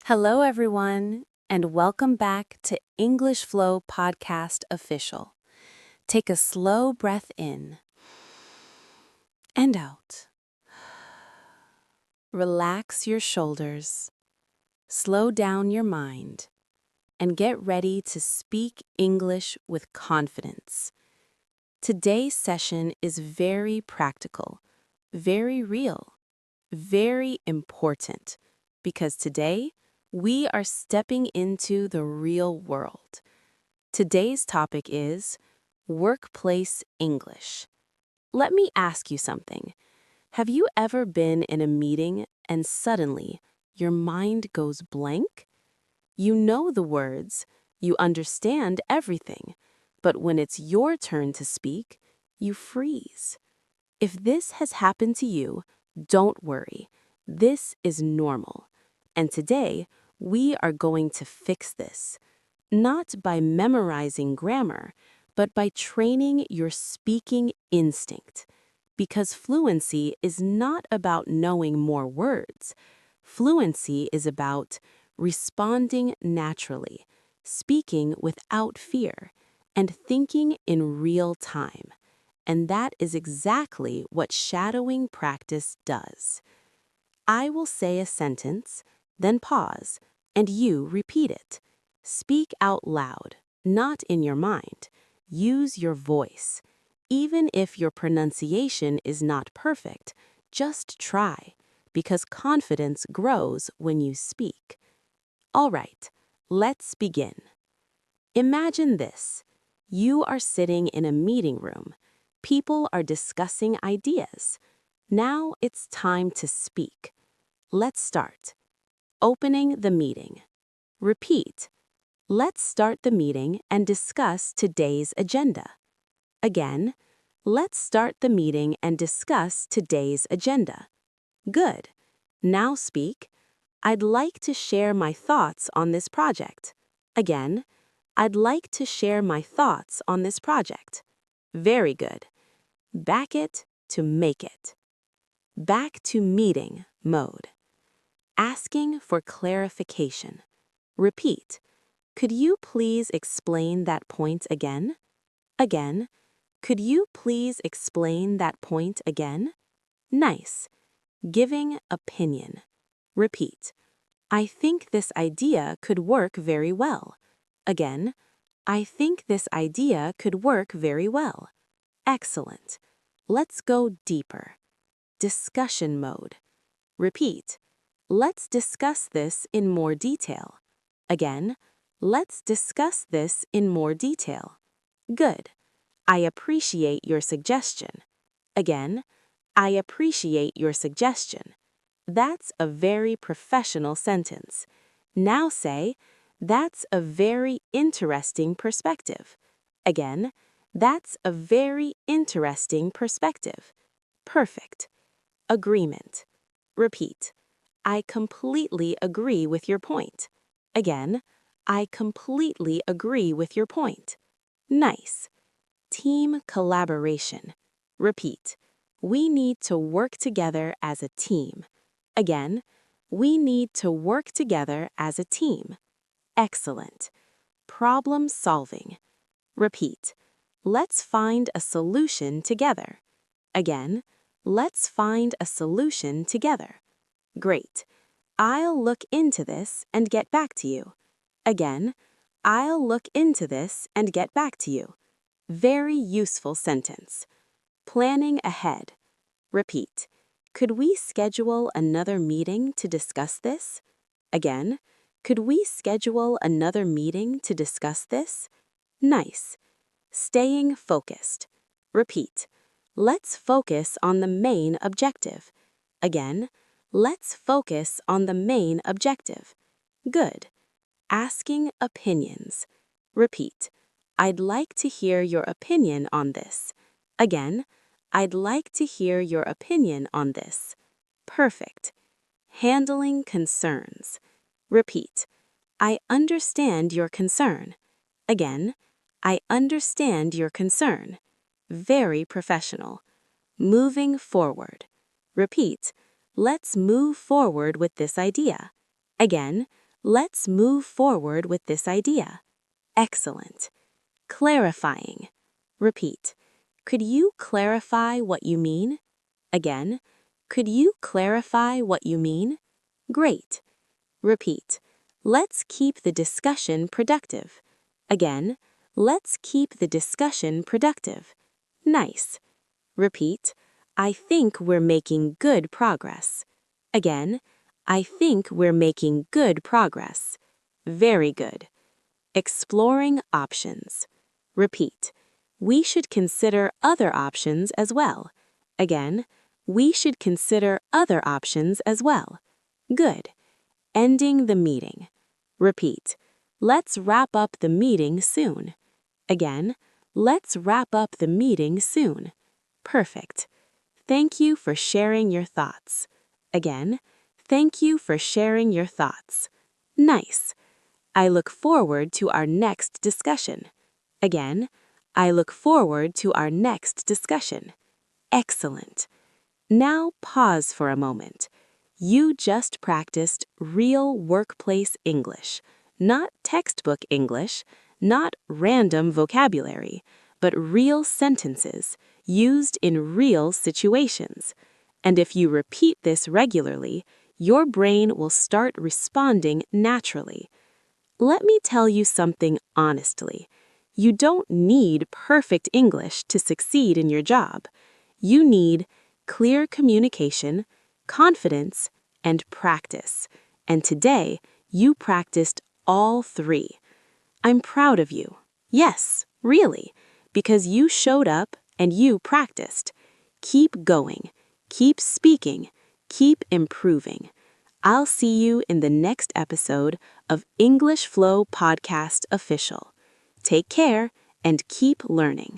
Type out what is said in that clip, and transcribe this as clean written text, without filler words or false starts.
Hello, everyone, and welcome back to English Flow Podcast Official. Take a slow breath in and out. Relax your shoulders, slow down your mind, and get ready to speak English with confidence. Today's session is very practical, very real, very important, because today we are stepping into the real world. Today's topic is workplace English. Let me ask you something. Have you ever been in a meeting and suddenly your mind goes blank? You know the words, you understand everything, but when it's your turn to speak, you freeze. If this has happened to you, don't worry. This is normal. And today, we are going to fix this. Not by memorizing grammar, but by training your speaking instinct. Because fluency is not about knowing more words. Fluency is about responding naturally, speaking without fear, and thinking in real time. And that is exactly what shadowing practice does. I will say a sentence, then pause, and you repeat it. Speak out loud, not in your mind. Use your voice. Even if your pronunciation is not perfect, just try, because confidence grows when you speak. All right, let's begin. Imagine this. You are sitting in a meeting room. People are discussing ideas. Now it's time to speak. Let's start. Opening the meeting. Repeat. Let's start the meeting and discuss today's agenda. Again, let's start the meeting and discuss today's agenda. Good. Now speak. I'd like to share my thoughts on this project. Again, I'd like to share my thoughts on this project. Very good. Back it to make it. Back to meeting mode. Asking for clarification. Repeat. Could you please explain that point again? Again. Could you please explain that point again? Nice. Giving opinion. Repeat. I think this idea could work very well. Again. I think this idea could work very well. Excellent. Let's go deeper. Discussion mode. Repeat. Let's discuss this in more detail. Again, let's discuss this in more detail. Good. I appreciate your suggestion. Again, I appreciate your suggestion. That's a very professional sentence. Now say, that's a very interesting perspective. Again, that's a very interesting perspective. Perfect. Agreement. Repeat. I completely agree with your point. Again, I completely agree with your point. Nice. Team collaboration. Repeat. We need to work together as a team. Again, we need to work together as a team. Excellent. Problem solving. Repeat. Let's find a solution together. Again, let's find a solution together. Great. I'll look into this and get back to you. Again, I'll look into this and get back to you. Very useful sentence. Planning ahead. Repeat. Could we schedule another meeting to discuss this? Again, could we schedule another meeting to discuss this? Nice. Staying focused. Repeat. Let's focus on the main objective. Again, let's focus on the main objective. Good. Asking opinions. Repeat. I'd like to hear your opinion on this. Again, I'd like to hear your opinion on this. Perfect. Handling concerns. Repeat. I understand your concern. Again, I understand your concern. Very professional. Moving forward. Repeat. Let's move forward with this idea. Again, Let's move forward with this idea. Excellent. Clarifying. Repeat. Could you clarify what you mean? Again. Could you clarify what you mean? Great. Repeat. Let's keep the discussion productive. Again. Let's keep the discussion productive. Nice. Repeat. I think we're making good progress. Again. I think we're making good progress. Very good. Exploring options. Repeat. We should consider other options as well. Again. We should consider other options as well. Good. Ending the meeting. Repeat. Let's wrap up the meeting soon. Again. Let's wrap up the meeting soon. Perfect. Thank you for sharing your thoughts. Again. Thank you for sharing your thoughts. Nice. I look forward to our next discussion. Again. I look forward to our next discussion. Excellent. Now pause for a moment. You just practiced real workplace English, not textbook English, not random vocabulary, but real sentences used in real situations. And if you repeat this regularly, your brain will start responding naturally. Let me tell you something honestly. You don't need perfect English to succeed in your job. You need clear communication, confidence, and practice. And today, you practiced all three. I'm proud of you. Yes, really, because you showed up and you practiced. Keep going, keep speaking, keep improving. I'll see you in the next episode of English Flow Podcast Official. Take care and keep learning.